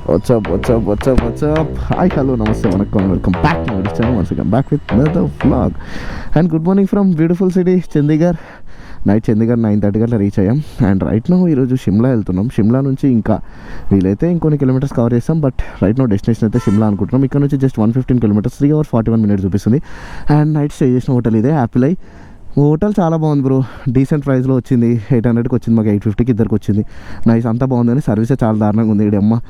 WhatsApp hi hello నమస్తే vanakkam welcome back to my channel once again back with another vlog and good morning from beautiful city Chandigarh. Night Chandigarh 9:30 గంటల reach అయ్యాం. And right no ఈరోజు షిమ్లా వెళ్తున్నాం. షిమ్లా నుంచి ఇంకా వీలైతే ఇంకొన్ని కిలోమీటర్స్ కవర్ చేస్తాం. బట్ రైట్ నో డెస్టినేషన్ అయితే షిమ్లా అనుకుంటున్నాం. ఇక్కడ నుంచి జస్ట్ 115 కిలోమీటర్స్ 3 hours 41 minutes చూపిస్తుంది. అండ్ నైట్ స్టే చేసిన హోటల్ ఇదే యాపిల్ ఐ హోటల్. చాలా బాగుంది బ్రో, డీసెంట్ ప్రైస్లో వచ్చింది. 800కి వచ్చింది, మాకు 850కి ఇద్దరికి వచ్చింది. నైస్, అంతా బాగుంది. కానీ సర్వీసే చాలా దారుణంగా ఉంది. ఇక్కడ అమ్మ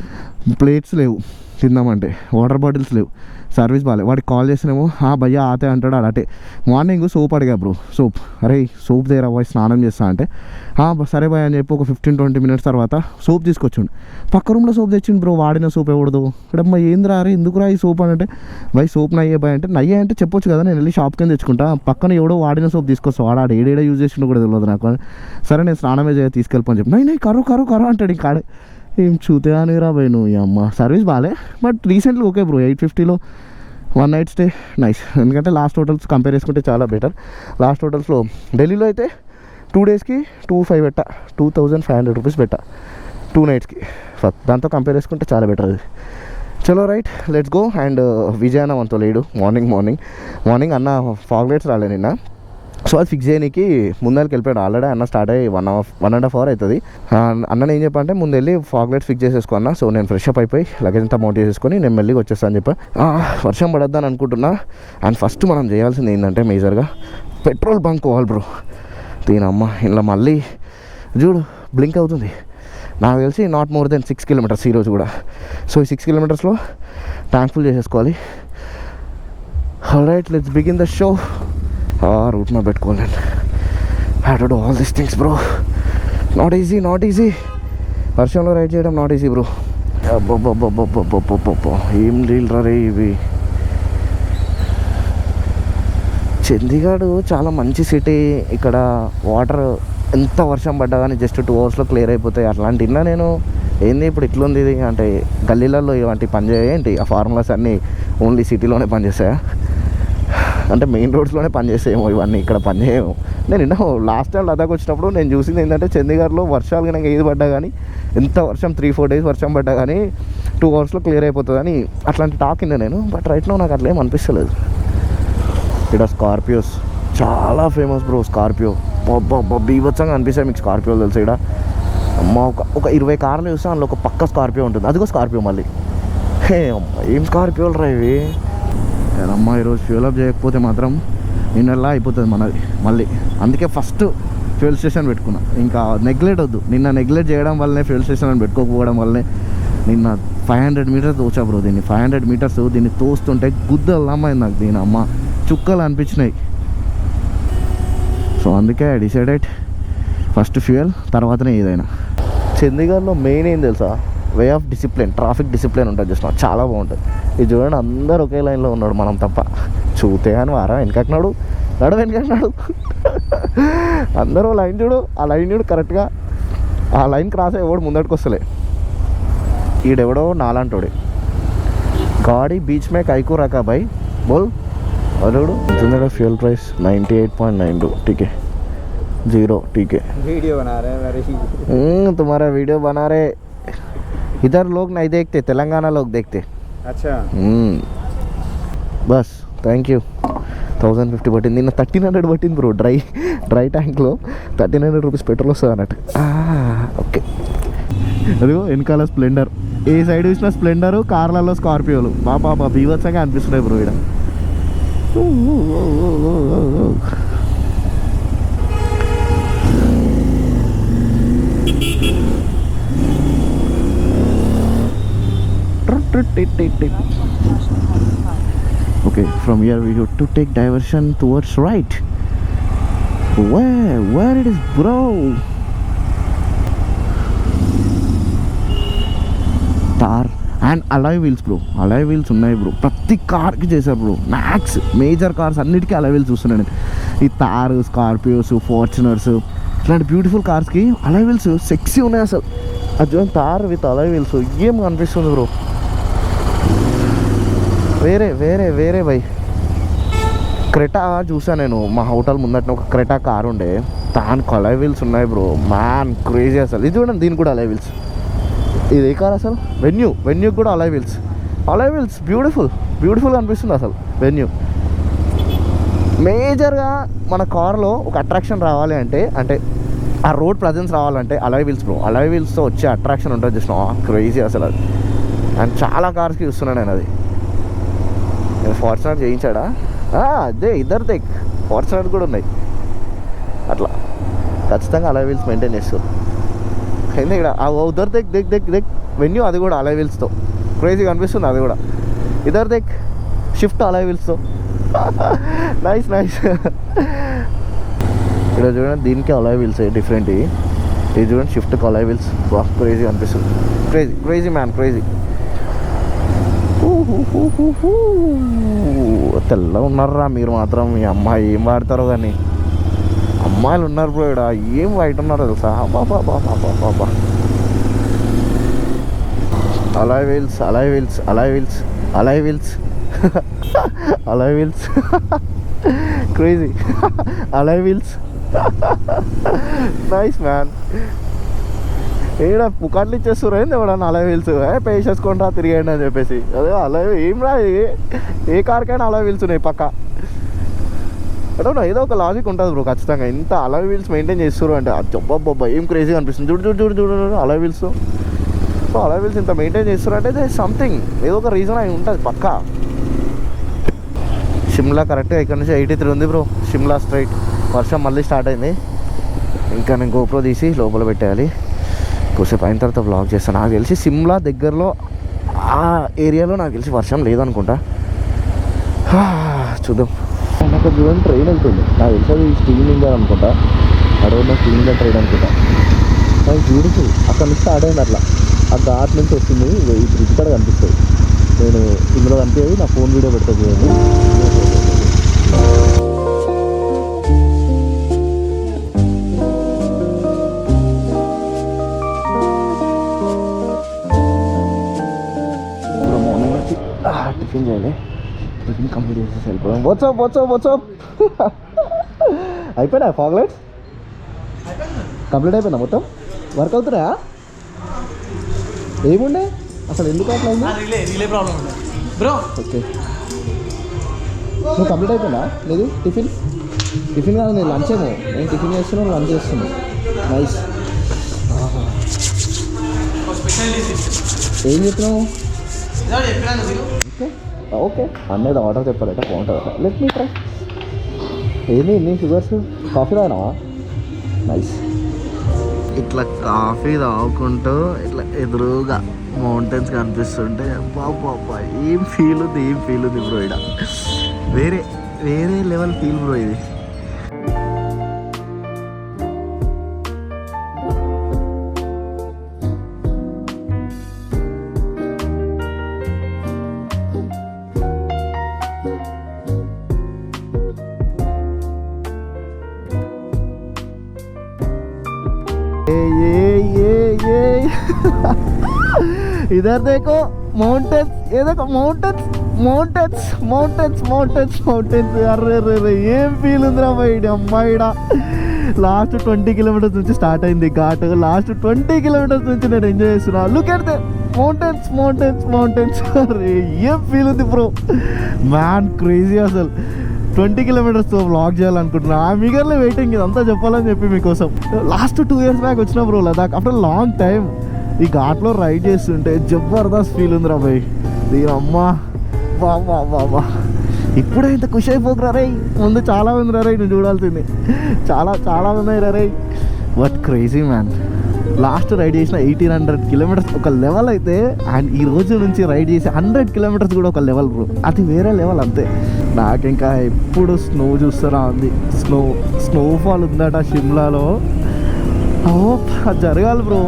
ప్లేట్స్ లేవు తిందామంటే, వాటర్ బాటిల్స్ లేవు, సర్వీస్ బాగాలేదు. వాడికి కాల్ చేసినేమో భయ్యా ఆతే అంటాడు. అటే మార్నింగ్ సోప్ అడిగా బ్రో, సోప్ అరే సోప్ దగ్గర పోయి స్నానం చేస్తా అంటే సరే భయ్ అని చెప్పి ఒక 15-20 minutes తర్వాత సోప్ తీసుకొచ్చిండు. పక్క రూమ్లో సోప్ తెచ్చిండు బ్రో, వాడిన సోప్ ఎవడదు. ఇక్కడమ్మా ఏంద్రా అరే ఎందుకురా ఈ సోప్ అని అంటే, భయ్ సోప్ నయ్యే భయ్ అంటే, నయ్యే అంటే చెప్పొచ్చు కదా, నేను వెళ్ళి షాప్కి వెళ్ళి తెచ్చుకుంటా, పక్కన ఎవడో వాడిన సోప్ తీసుకొస్తా, వాడు ఏడేడా యూజ్ చేసిండు కూడా తెలియదు నాకు. సరే నేను స్నానమే తీసుకెళ్ళిపోని చెప్పి నై కరు అంటాడు. ఇంకాడే ఏం చూతే అని రా భయ్ నువ్వు అమ్మ. సర్వీస్ బాగాలే, బట్ రీసెంట్లీ ఓకే బ్రో. 850లో 1 night స్టే నైస్. ఎందుకంటే లాస్ట్ హోటల్స్ కంపేర్ చేసుకుంటే చాలా బెటర్. లాస్ట్ హోటల్స్లో ఢిల్లీలో అయితే 2 daysకి 2,500 పెట్ట, 2,500 rupees పెట్ట 2 nightsకి. దాంతో కంపేర్ చేసుకుంటే చాలా బెటర్ అది. చలో right let's go. And Vijay అన్న మనతో లేడు. మార్నింగ్ అన్న ఫాగ్ లైట్స్ రాలే నిన్న, సో అది ఫిక్స్ చేయడానికి ముందరికి వెళ్ళిపోయాడు. ఆల్రెడీ అన్న స్టార్ట్ అయ్యి 1.5 hour అవుతుంది. అన్న ఏం చెప్పంటే ముందు వెళ్ళి ఫాగ్ లైట్స్ ఫిక్స్ చేసేసుకున్నా. సో నేను ఫ్రెష్ అప్ అయిపోయి లగేజ్ అంతా మౌంట్ చేసేసుకొని నేను మెల్లిగా వచ్చేస్తాను అని చెప్పి వర్షం పడద్దని అనుకుంటున్నా. అండ్ ఫస్ట్ మనం చేయాల్సింది ఏంటంటే మేజర్గా పెట్రోల్ బంక్ పోవాలి బ్రో. దీనమ్మ ఇలా మళ్ళీ చూడు బ్లింక్ అవుతుంది. నాకు తెలిసి నాట్ మోర్ దెన్ 6 kilometers ఈరోజు కూడా. సో ఈ 6 kilometersలో ట్యాంక్ ఫుల్ చేసేసుకోవాలి. Alright let's begin the show. Route map పెట్టుకోవాలి నేను. I have to do all these things bro. Not easy వర్షంలో రైడ్ చేయడం నాట్ ఈజీ బ్రో. ఏం డీల్ రే ఇవి. చండీగఢ్ చాలా మంచి సిటీ. ఇక్కడ వాటర్ ఎంత వర్షం పడ్డా కానీ జస్ట్ 2 hours క్లియర్ అయిపోతాయి. అట్లాంటి విన్నా నేను. ఏంది ఇప్పుడు ఇట్లుంది ఇది అంటే, గల్లీలలో ఇలాంటి పని ఏంటి? ఆ ఫార్ములాస్ అన్నీ ఓన్లీ సిటీలోనే పనిచేస్తాయా? అంటే మెయిన్ రోడ్స్లోనే పనిచేస్తాయేమో ఇవన్నీ, ఇక్కడ పనిచేయము. నేను నిన్న లాస్ట్ టైం లదాఖ్ వచ్చినప్పుడు నేను చూసింది ఏంటంటే, చండీగఢ్లో వర్షాలు కనుక ఏది పడ్డా కానీ, ఎంత వర్షం 3-4 days వర్షం పడ్డా కానీ 2 hours క్లియర్ అయిపోతుంది అని అట్లాంటి టాక్ విన్నా నేను. బట్ రైట్లో నాకు అట్లా ఏం అనిపిస్తలేదు. ఇక్కడ స్కార్పియోస్ చాలా ఫేమస్ బ్రో. స్కార్పియో బీభత్సంగా అనిపిస్తాయి మీకు. స్కార్పియోలు తెలుసు ఇక్కడ అమ్మ. ఒక 20 కార్లు చూస్తే అందులో ఒక పక్క స్కార్పియో ఉంటుంది. అదిగో స్కార్పియో మళ్ళీ. ఏం స్కార్పియోలు రా ఇవి. అమ్మ ఈరోజు ఫ్యూల్ అప్ చేయకపోతే మాత్రం నిన్నలా అయిపోతుంది మనది మళ్ళీ. అందుకే ఫస్ట్ ఫ్యూల్ స్టేషన్ పెట్టుకున్నా. ఇంకా నెగ్లెక్ట్ వద్దు. నిన్న నెగ్లెక్ట్ చేయడం వల్లనే ఫ్యూల్ స్టేషన్ అని పెట్టుకోకపోవడం వల్లనే నిన్న 500 meters తోచా బ్రో. దీన్ని 500 meters దీన్ని తోస్తుంటే గుద్దలమ్మైంది నాకు. దీని అమ్మ చుక్కలు అనిపించినాయి. సో అందుకే ఐ డిసైడెడ్ ఫస్ట్ ఫ్యూయల్ తర్వాతనే ఏదైనా. చండీగఢ్లో మెయిన్ ఏం తెలుసా, way of discipline, traffic discipline ఉంటుంది. చూసిన చాలా బాగుంటుంది. ఇది చూడండి, అందరు ఒకే లైన్లో ఉన్నాడు, మనం తప్ప. చూతే కానీ వారా వెనకన్నాడు అందరూ లైన్ చూడు, ఆ లైన్ చూడు కరెక్ట్గా. ఆ లైన్ క్రాస్ ఎవడు ముందటికి వస్తలే. ఈడెవడో నాలాంటోడే. గాడి బీచ్ మే కైకూ రకా భాయ్ బోల్. అడుగుడు ఎంతుందా ఫ్యూల్ ప్రైస్? 98.92 టీకే 0 टीके. वीडियो बना रहे हैं मेरी। तुम्हारा वीडियो बना रहे. इधर लोग नहीं देखते, तेलंगाना लोग देखते. अच्छा. बस థ్యాంక్ యూ. 1050 పట్టింది. నిన్న 1300 పట్టింది బ్రో. డ్రై ట్యాంక్లో 1300 rupees పెట్రోల్ వస్తుంది అన్నట్టు. ఓకే. అదిగో వెనకాల స్ప్లెండర్. ఏ సైడ్ చూసినా స్ప్లెండరు, కార్లలో స్కార్పియోలు. బాబా బీభత్సంగా అనిపిస్తున్నాయి బ్రో ఇక్కడ. Okay, from here we have to take diversion towards right. Where it is bro? Tar and alloy wheels bro. Alloy wheels ఉన్నాయి బ్రో. ప్రతి కార్కి చేశారు బ్రో. మ్యాక్స్ మేజర్ కార్స్ అన్నిటికీ alloy wheels చూస్తున్నాను నేను. ఈ తార్, స్కార్పియోస్, ఫార్చునర్స్ ఇట్లాంటి బ్యూటిఫుల్ కార్స్కి alloy wheels సెక్సీ ఉన్నాయి అసలు. అది చూడండి, తార్ విత్ alloy wheels ఏం కనిపిస్తుంది బ్రో. వేరే బై. క్రెటా చూసాను నేను. మా హోటల్ ముందట ఒక క్రెటా కార్ ఉండే, దానికి alloy wheels ఉన్నాయి బ్రో. మ్యాన్ క్రేజీ అసలు. ఇది చూడండి, దీనికి కూడా alloy wheels. ఇది ఏ కార్ అసలు? వెన్యూ కూడా అలై వీల్స్ బ్యూటిఫుల్గా అనిపిస్తుంది అసలు వెన్యూ. మేజర్గా మన కార్లో ఒక అట్రాక్షన్ రావాలి అంటే ఆ రోడ్ ప్రజెన్స్ రావాలంటే అలై వీల్స్ బ్రో. అలై వీల్స్తో వచ్చే అట్రాక్షన్ ఉంటుంది జస్ట్ క్రేజీ అసలు అది. అండ్ చాలా కార్స్కి చూస్తున్నాను నేను అది. ఫార్చునర్ చేయించాడా? అదే ఇద్దరు ఫార్చునర్ కూడా ఉన్నాయి. అట్లా ఖచ్చితంగా అలై వీల్స్ మెయింటైన్ చేస్తారు. అయితే ఇక్కడ ఉదర్ దెక్ వెన్యూ అది కూడా అలై వీల్స్తో క్రేజీగా అనిపిస్తుంది. అది కూడా ఇద్దరు దెక్ షిఫ్ట్ అలై వీల్స్తో నైస్. ఇక్కడ చూడండి, దీనికి అలై వీల్స్ డిఫరెంట్. ఇది చూడండి షిఫ్ట్కి అలై వీల్స్. క్రేజీ అనిపిస్తుంది. Crazy man crazy. తెల్ల ఉన్నారా మీరు మాత్రం. మీ అమ్మాయి ఏం వాడతారో కానీ అమ్మాయిలు ఉన్నారు బ్రో ఇక్కడ. ఏం వైట్ ఉన్నారు తెలుసా? బాబా alloy wheels crazy alloy wheels nice man. ఏడా పుకాట్లు ఇచ్చేస్తారు ఏంది ఎవడన్నా అలై వీల్స్ పే చేసుకోండి తిరిగండి అని చెప్పేసి. అదే అలై ఏం రా, ఏ కార్కైనా అలై వీల్స్ ఉన్నాయి పక్క. ఏదో ఒక లాజిక్ ఉంటుంది బ్రో ఖచ్చితంగా. ఇంత అలై వీల్స్ మెయింటైన్ చేస్తారు అంటే అబ్బబ్బబ్బా ఏం క్రేజీగా అనిపిస్తుంది. చూడు అలై వీల్స్. సో అలై వీల్స్ ఇంత మెయింటైన్ చేస్తారు అంటే సంథింగ్ ఏదో ఒక రీజన్ అయి ఉంటుంది పక్కా. షిమ్లా కరెక్ట్గా ఇక్కడ నుంచి 83 ఉంది బ్రో. షిమ్లా స్ట్రైట్. వర్షం మళ్ళీ స్టార్ట్ అయింది. ఇంకా నేను గోప్రో తీసి లోపల పెట్టేయాలి. కొద్దిసేపు అయిన తర్వాత వ్లాగ్ చేస్తాను. నాకు తెలిసి సిమ్లా దగ్గరలో ఆ ఏరియాలో నాకు తెలిసి వర్షం లేదనుకుంటా. చూద్దాం. నాకు చూడండి ట్రైన్ వెళ్తుంది. నాకు తెలిసి అది స్టీమ్ ఇంజన్ అనుకుంటా. అడవుల్లో స్టీమ్ ఇంజన్ ట్రైన్ అనుకుంటా. నాకు బ్యూటిఫుల్. అక్కడ నుంచి స్టార్ట్ అయింది అట్లా. ఆ ఘాట్ నుంచి వస్తుంది. ఈ బ్రిడ్జ్ కూడా కనిపిస్తుంది. నేను ఇందులో కనిపించేది నా ఫోన్ వీడియో పెడతా చూడండి. టిఫిన్ చేయాలి. టిఫిన్ కంప్లీట్ చేసేసి వెళ్ళిపోయాం. వాట్సాప్ అయిపోయినా ఫాగ్ లైట్స్ కంప్లీట్ అయిపోయినా మొత్తం వర్క్ అవుతున్నాయా? ఏముండే అసలు ఎందుకు అట్లా రిలే ప్రాబ్లం బ్రో. ఓకే నువ్వు కంప్లీట్ అయిపోయినా లేదు టిఫిన్ కాదు నేను లంచ్ ఏమో. నేను టిఫిన్ చేస్తున్నాను, లంచ్ చేస్తున్నాను. నైస్. ఏం చెప్తున్నావు? ఓకే అన్నది ఆర్డర్ చెప్పారట బాగుంటుంది. Let me try. ఏంది ఎన్ని షుగర్స్? కాఫీ తాగినావా? నైస్. ఇట్లా కాఫీ తాగుకుంటూ ఇట్లా ఎదురుగా మౌంటైన్స్ కనిపిస్తుంటే బాబా ఏం ఫీల్ ఉంది బ్రో. ఇక్కడ వేరే లెవెల్ ఫీల్ బ్రో ఇది. इधर देखो माउंटेन्स. ये देखो माउंटेन्स. అర్రే ఏం ఫీల్ ఉందిరా బయట అమ్మాయిడా. లాస్ట్ 20 కిలోమీటర్స్ నుంచి స్టార్ట్ అయింది ఘాట్. లాస్ట్ 20 కిలోమీటర్స్ నుంచి నేను ఎంజాయ్ చేస్తున్నా. Look at the mountains. అరే ఏం ఫీల్ ఉంది బ్రో మ్యాన్. క్రేజీ అసలు. 20 కిలోమీటర్స్తో వ్లాగ్ చేయాలనుకుంటున్నా. ఆ మిగర్లే వెయిటింగ్ ఇదంతా చెప్పాలని చెప్పి మీకోసం. లాస్ట్ 2 years బ్యాక్ వచ్చిన bro Ladakh after long time. ఈ ఘాట్లో రైడ్ చేస్తుంటే జబర్దస్త్ ఫీల్ ఉందిరా భయ్. దీని అమ్మ బాబా ఇప్పుడే ఇంత ఖుషి అయిపోకురా రే. ముందు చాలా మంది రా రే నువ్వు చూడాల్సింది. చాలా ఉన్నాయి రా రే. But crazy man. Last ride చేసిన 1800 కిలోమీటర్స్ ఒక లెవెల్ అయితే, అండ్ ఈ రోజు నుంచి రైడ్ చేసి 100 కిలోమీటర్స్ కూడా ఒక లెవెల్ బ్రో. అది వేరే లెవెల్ అంతే. నాకు ఇంకా ఎప్పుడు స్నో చూస్తారా ఉంది. స్నోఫాల్ ఉందట షిమ్లాలో. అది జరగాలి బ్రో.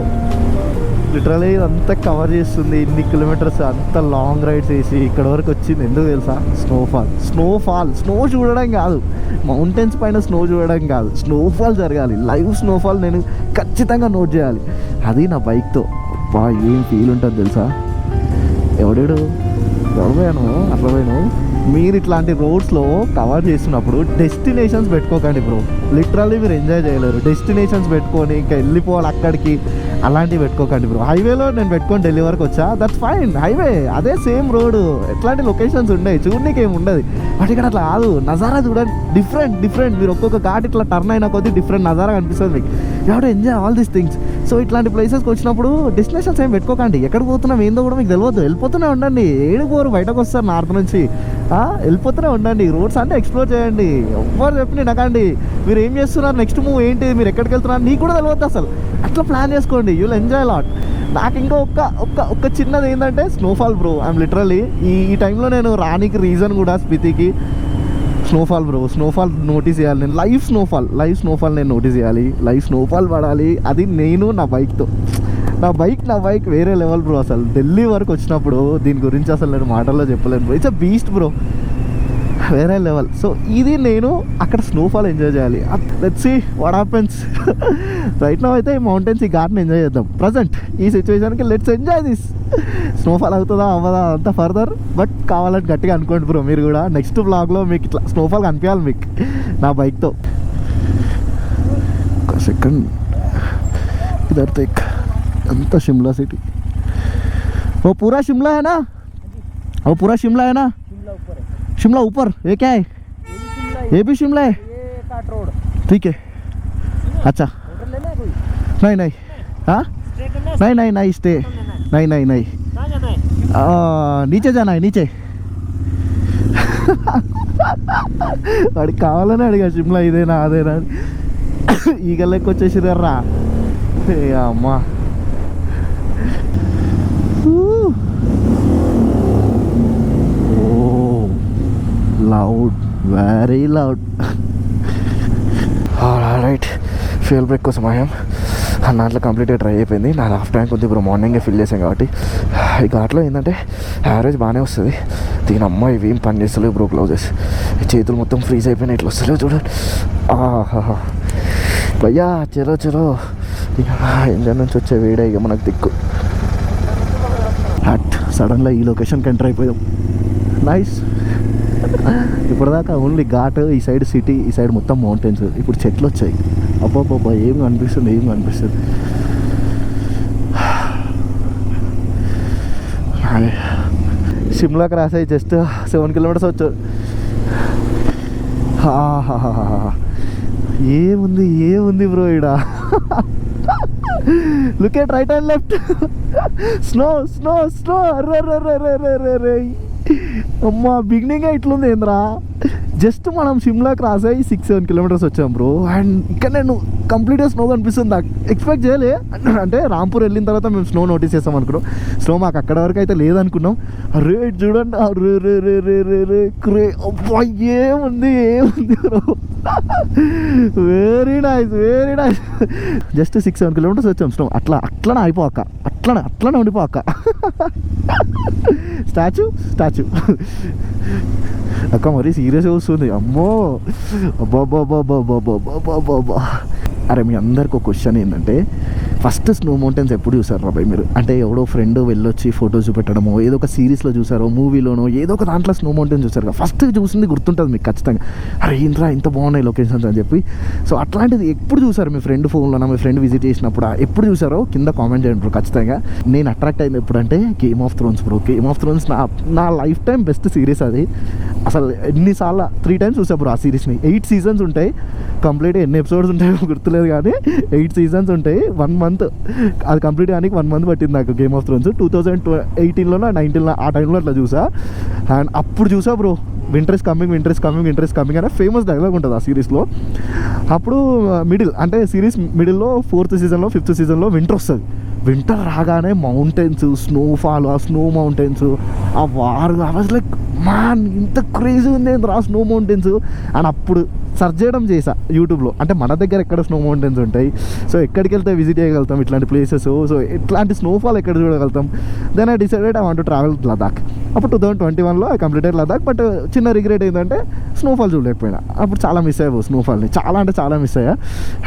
లిటరలీ ఇదంతా కవర్ చేస్తుంది. ఇన్ని కిలోమీటర్స్ అంత లాంగ్ రైడ్స్ వేసి ఇక్కడ వరకు వచ్చింది ఎందుకు తెలుసా? స్నో చూడడం కాదు, మౌంటైన్స్ పైన స్నో చూడడం కాదు, స్నోఫాల్ జరగాలి. లైవ్ స్నోఫాల్ నేను ఖచ్చితంగా నోట్ చేయాలి. అది నా బైక్తో. బా ఏం ఫీల్ ఉంటుంది తెలుసా? ఎవడు పోయాను అట్లా పోయాను. మీరు ఇట్లాంటి రోడ్స్లో కవర్ చేస్తున్నప్పుడు డెస్టినేషన్స్ పెట్టుకోకండి బ్రో. లిటరల్లీ మీరు ఎంజాయ్ చేయలేరు. డెస్టినేషన్స్ పెట్టుకొని ఇంకా వెళ్ళిపోవాలి అక్కడికి. అలాంటివి పెట్టుకోకండి బ్రో. హైవేలో నేను పెట్టుకొని ఢిల్లీ వరకు వచ్చా, దట్స్ ఫైన్. హైవే అదే సేమ్ రోడ్డు, ఎట్లాంటి లొకేషన్స్ ఉన్నాయి, చూడనీకి ఏమి ఉండదు. బట్ ఇక్కడ అట్లా కాదు, నజారా చూడండి, డిఫరెంట్. మీరు ఒక్కొక్క ఘాట్ ఇట్లా టర్న్ అయినా కొద్దీ డిఫరెంట్ నజారా కనిపిస్తుంది మీకు. You have to enjoy all these things. So ఇట్లాంటి ప్లేసెస్కి వచ్చినప్పుడు డెస్టినేషన్స్ ఏం పెట్టుకోకండి. ఎక్కడికి పోతున్నాం ఏందో కూడా మీకు తెలియదు, వెళ్ళిపోతూనే ఉండండి. ఏడికి పోరు, బయటకు వస్తారు నార్త్ నుంచి, వెళ్ళిపోతూనే ఉండండి. రోడ్స్ అంటే ఎక్స్ప్లోర్ చేయండి. ఎవ్వరు చెప్పి నకండి మీరు ఏం చేస్తున్నారు, నెక్స్ట్ మూవ్ ఏంటి, మీరు ఎక్కడికి వెళ్తున్నారు నీకు కూడా తెలియదు అసలు. అట్లా ప్లాన్ చేసుకోండి, యూ విల్ ఎంజాయ్ లాట్. నాకు ఇంకా ఒక్క చిన్నది ఏంటంటే స్నోఫాల్ బ్రో. ఐఎమ్ లిటరలీ ఈ టైంలో నేను రానికి రీజన్ కూడా స్పితికి స్నోఫాల్ బ్రో. స్నోఫాల్ నోటీస్ చేయాలి నేను, లైవ్ స్నోఫాల్ నేను నోటీస్ చేయాలి, లైవ్ స్నోఫాల్ పడాలి. అది నేను నా బైక్తో. నా బైక్ వేరే లెవెల్ బ్రో. అసలు ఢిల్లీ వరకు వచ్చినప్పుడు దీని గురించి అసలు నేను మాటల్లో చెప్పలేను bro. It's a beast bro, వేరే లెవెల్. సో ఇది నేను అక్కడ స్నోఫాల్ ఎంజాయ్ చేయాలి. Let's see what happens. Right now అయితే ఈ మౌంటైన్స్, ఈ ఘాట్ని ఎంజాయ్ చేద్దాం. ప్రజెంట్ ఈ సిచ్యువేషన్కి లెట్స్ ఎంజాయ్ దిస్. స్నోఫాల్ అవుతుందా అవ్వదా అంతా ఫర్దర్, బట్ కావాలంటే గట్టిగా అనుకోండి బ్రో. మీరు కూడా నెక్స్ట్ బ్లాగ్లో మీకు ఇట్లా స్నోఫాల్ కనిపించాలి మీకు నా బైక్తో. ఒక సెకండ్ इधर देख, अंत शिमला सिटी. वो पूरा शिमला है ना, वो पूरा शिमला है ना. शिमला ऊपर ये क्या है, ये भी शिमला है. ठीक है, अच्छा. नहीं हाँ, नहीं स्टे, नहीं नीचे जाना है, नीचे. వాడికి కావాలని అడిగా షిమ్లా ఇదేనా అదేనా. ఈగలెక్క వచ్చేసిర్రా అమ్మా. Loud, very loud. Right, fuel break కోసం అయ్యాం. దాంట్లో కంప్లీట్గా ట్రై అయిపోయింది. నా హాఫ్ ట్యాంక్ ఉంది ఇప్పుడు, మార్నింగే ఫిల్ చేసాం కాబట్టి. ఈ ఘాట్లో ఏంటంటే యావరేజ్ బాగానే వస్తుంది. దీని అమ్మ ఇవి ఏం పని చేస్తలేవు బ్రో. గ్లౌజెస్ చేతులు మొత్తం ఫ్రీజ్ అయిపోయినాయి, ఇట్లా వస్తలేవు చూడండి. భయ్యా చలో ఇంజన్ నుంచి వచ్చే వేడే ఇక మనకు దిక్కు. హట్ సడన్గా ఈ లొకేషన్కి ఎంటర్ అయిపోయాం. నైస్. ఇప్పటిదాకా ఓన్లీ ఘాట్, ఈ సైడ్ సిటీ, ఈ సైడ్ మొత్తం మౌంటైన్స్. ఇప్పుడు చెట్లు వచ్చాయి. అబ్బాబ్బా ఏం కనిపిస్తుంది. షిమ్లా క్రాస్ అయ్యి జస్ట్ 7 kilometers వచ్చాడు. ఏముంది బ్రో ఈడ. Look at right and left, snow. Array అమ్మా, బిగినింగ్ ఇట్లుంది ఏంద్రా. జస్ట్ మనం షిమ్లా క్రాస్ అయ్యి 6-7 kilometers వచ్చాం బ్రో. అండ్ ఇక్కడ నేను కంప్లీట్గా స్నో కనిపిస్తుంది. నాకు ఎక్స్పెక్ట్ చేయలే. అంటే రాంపూర్ వెళ్ళిన తర్వాత మేము స్నో నోటీస్ చేస్తాం అనుకున్నాం. స్నో మాకు అక్కడ వరకు అయితే లేదనుకున్నాం. రేట్ చూడండి, రే అబ్బా ఏముంది bro. Very nice. Just 6-7 kilometers వచ్చాం స్నో. అట్లనే అయిపోక, అట్లనే ఉండిపోక. స్టాచ్యూ అక్క మరీ సీరియస్గా వస్తుంది. అమ్మో అబ్బాబ్బాబ్బాబ్బాబ్బాబ్బాబ్బా. అరే మీ అందరికి ఒక క్వశ్చన్ ఏంటంటే, ఫస్ట్ స్నో మౌంటైన్స్ ఎప్పుడు చూసారు రాబాయ్ మీరు? అంటే ఎవడో ఫ్రెండ్ వెళ్ళొచ్చి ఫోటోస్ చూపెట్టడమో, ఏదో ఒక సిరీస్లో చూసారో, మూవీలోనో, ఏదో ఒక దాంట్లో స్నో మౌంటైన్స్ చూసారు కదా. ఫస్ట్ చూసింది గుర్తుంటుంది మీకు ఖచ్చితంగా. అరే ఏంట్రా ఇంత బాగున్నాయి లొకేషన్స్ అని చెప్పి. సో అట్లాంటిది ఎప్పుడు చూసారు మీ ఫ్రెండ్ ఫోన్లోనా, మీ ఫ్రెండ్ విజిట్ చేసినప్పుడు ఎప్పుడు చూసారో కింద కామెంట్ చేయండి బ్రో ఖచ్చితంగా. నేను అట్రాక్ట్ అయింది ఎప్పుడంటే game of Thrones bro. Game of Thrones నా లైఫ్ టైం బెస్ట్ సిరీస్ అది. అసలు ఎన్నిసార్లు 3 times చూసా బ్రో ఆ సిరీస్ని. 8 seasons ఉంటాయి కంప్లీట్. ఎన్ని ఎపిసోడ్స్ ఉంటాయో గుర్తులేదు కానీ 8 seasons ఉంటాయి. 1 month అది కంప్లీట్ కానీ 1 month పట్టింది నాకు గేమ్ ఆఫ్ థ్రోన్స్. 2018లోనో 19లో ఆ టైంలో అట్లా చూసా. అండ్ అప్పుడు చూసా బ్రో, వింటర్ ఇస్ కమింగ్ అనే ఫేమస్ డైలాగ్ ఉంటుంది ఆ సిరీస్లో. అప్పుడు అంటే సిరీస్ మిడిల్లో 4th seasonలో 5th seasonలో వింటర్ వస్తుంది. వింటర్ రాగానే మౌంటైన్స్, స్నోఫాల్, ఆ స్నో మౌంటైన్స్, ఆ war, I was like man ఇంత క్రేజీ ఉంది రా స్నో మౌంటైన్స్. అండ్ అప్పుడు సర్చ్ చేయడం చేసా యూట్యూబ్లో. అంటే మన దగ్గర ఎక్కడ స్నో మౌంటైన్స్ ఉంటాయి, సో ఎక్కడికి వెళ్తే విజిట్ చేయగలుగుతాం ఇట్లాంటి ప్లేసెస్, సో ఇట్లాంటి స్నోఫాల్ ఎక్కడ చూడగలుగుతాం. Then I decided I want to travel Ladakh. అప్పుడు 2021లో ఐ కంప్లీటెడ్ లదాఖ్. బట్ చిన్న రిగ్రెట్ ఏంటంటే స్నోఫాల్ చూడలేకపోయినా. అప్పుడు చాలా మిస్ అయ్యావు స్నోఫాల్ని, చాలా మిస్ అయ్యా.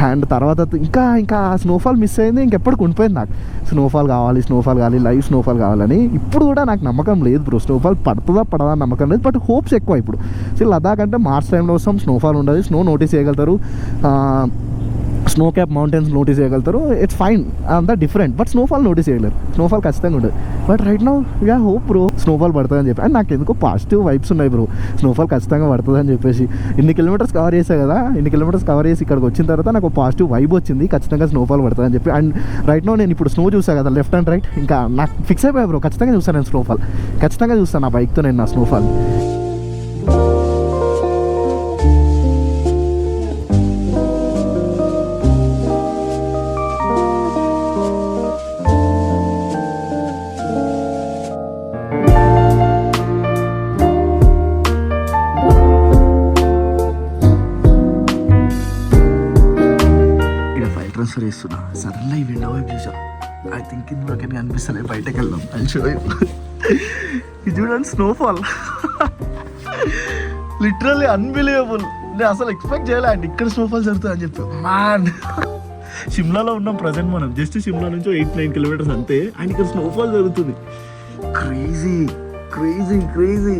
అండ్ తర్వాత ఇంకా స్నోఫాల్ మిస్ అయింది. ఇంకెప్పటికి ఉండిపోయింది నాకు స్నోఫాల్ కావాలి, లైవ్ స్నోఫాల్ కావాలని. ఇప్పుడు కూడా నాకు నమ్మకం లేదు బ్రో, స్నోఫాల్ పడుతుందా పడదా నమ్మకం లేదు. బట్ హోప్స్ ఎక్కువ ఇప్పుడు. సో లదాఖ్ అంటే మార్చ్ టైంలో వస్తాం, స్నోఫాల్ ఉండదు, స్నో నోటీస్ చేయగలుగుతారు. స్నో క్యాప్ మౌంటైన్స్ నోటీస్ చేయగలుగుతారు. ఇట్స్ ఫైన్, అంతా డిఫరెంట్. బట్ స్నోఫాల్ నోటీస్ చేయగలరు. స్నోఫాల్ ఖచ్చితంగా ఉంటుంది. But right now yeah hope bro snowfall పడుతుందని చెప్పి. అండ్ నాకు ఎందుకో పాజిటివ్ వైబ్స్ ఉన్నాయి బ్రో, స్నోఫాల్ ఖచ్చితంగా పడుతుందని చెప్పేసి. ఇన్ని కిలోమీటర్స్ కవర్ చేసా కదా, ఇన్ని కిలోమీటర్స్ కవర్ చేసి ఇక్కడికి వచ్చిన తర్వాత నాకు పాజిటివ్ వైబ్ వచ్చింది, ఖచ్చితంగా స్నోఫాల్ పడుతుందని చెప్పి. అండ్ రైట్ నౌ నేను ఇప్పుడు స్నో చూసా కదా లెఫ్ట్ అండ్ రైట్, ఇంకా నాకు ఫిక్స్ అయిపోయా బ్రో, ఖచ్చితంగా చూస్తాను నేను స్నోఫాల్, ఖచ్చితంగా చూస్తాను నా బైక్తో నేను నా స్నోఫాల్. ట్రాన్స్ఫర్ చేస్తున్నా సడన్గా ఈ విండో వైపు చూసా. ఐ థింక్ ఇందులోకి అనిపిస్తలే, బయటకు వెళ్దాం అని ఇది చూడండి స్నోఫాల్. Literally unbelievable. నేను అసలు ఎక్స్పెక్ట్ చేయలే అండి ఇక్కడ స్నోఫాల్ జరుగుతుంది అని చెప్పి. మ్యాన్ షిమ్లాలో ఉన్నాం ప్రజెంట్ మనం, జస్ట్ షిమ్లా నుంచి 8-9 కిలోమీటర్స్ అంతే, అండ్ ఇక్కడ స్నోఫాల్ జరుగుతుంది. Crazy crazy crazy.